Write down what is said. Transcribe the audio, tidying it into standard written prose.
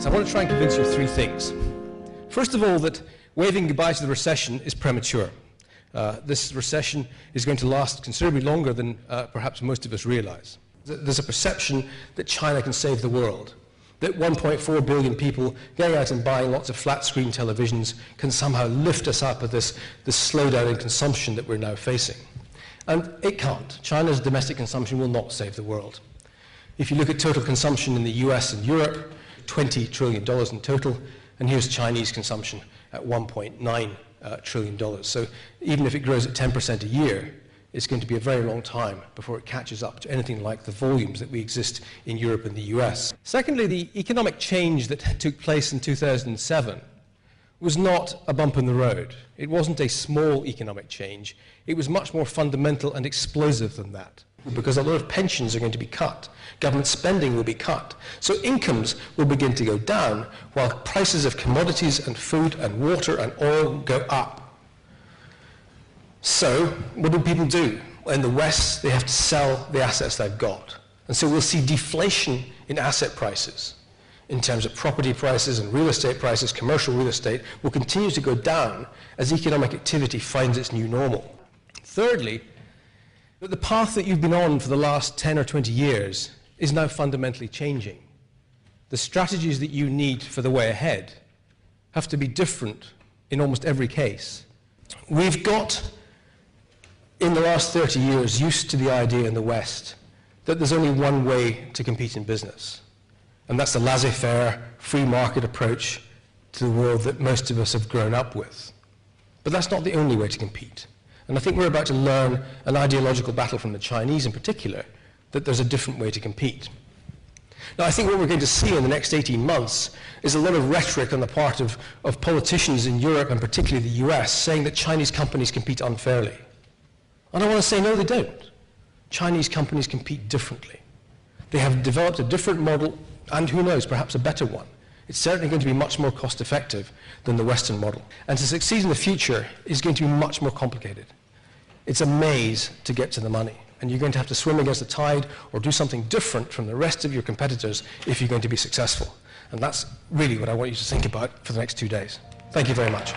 So I want to try and convince you of three things. First of all, that waving goodbye to the recession is premature. This recession is going to last considerably longer than perhaps most of us realize. There's a perception that China can save the world, that 1.4 billion people going out and buying lots of flat-screen televisions can somehow lift us up of this slowdown in consumption that we're now facing. And it can't. China's domestic consumption will not save the world. If you look at total consumption in the US and Europe, $20 trillion in total, and here's Chinese consumption at $1.9 trillion. So even if it grows at 10% a year, it's going to be a very long time before it catches up to anything like the volumes that we exist in Europe and the US. Secondly, the economic change that took place in 2007 was not a bump in the road. It wasn't a small economic change. It was much more fundamental and explosive than that, because a lot of pensions are going to be cut. Government spending will be cut. So incomes will begin to go down while prices of commodities and food and water and oil go up. So what do people do? In the West, they have to sell the assets they've got. And so we'll see deflation in asset prices. In terms of property prices and real estate prices, commercial real estate will continue to go down as economic activity finds its new normal. Thirdly, that the path that you've been on for the last 10 or 20 years is now fundamentally changing. The strategies that you need for the way ahead have to be different in almost every case. We've got, in the last 30 years, used to the idea in the West that there's only one way to compete in business, and that's the laissez-faire, free market approach to the world that most of us have grown up with. But that's not the only way to compete. And I think we're about to learn an ideological battle from the Chinese in particular, that there's a different way to compete. Now, I think what we're going to see in the next 18 months is a lot of rhetoric on the part of politicians in Europe and particularly the US saying that Chinese companies compete unfairly. And I want to say, no, they don't. Chinese companies compete differently. They have developed a different model, and who knows, perhaps a better one. It's certainly going to be much more cost-effective than the Western model. And to succeed in the future is going to be much more complicated. It's a maze to get to the money, and you're going to have to swim against the tide or do something different from the rest of your competitors if you're going to be successful. And that's really what I want you to think about for the next 2 days. Thank you very much.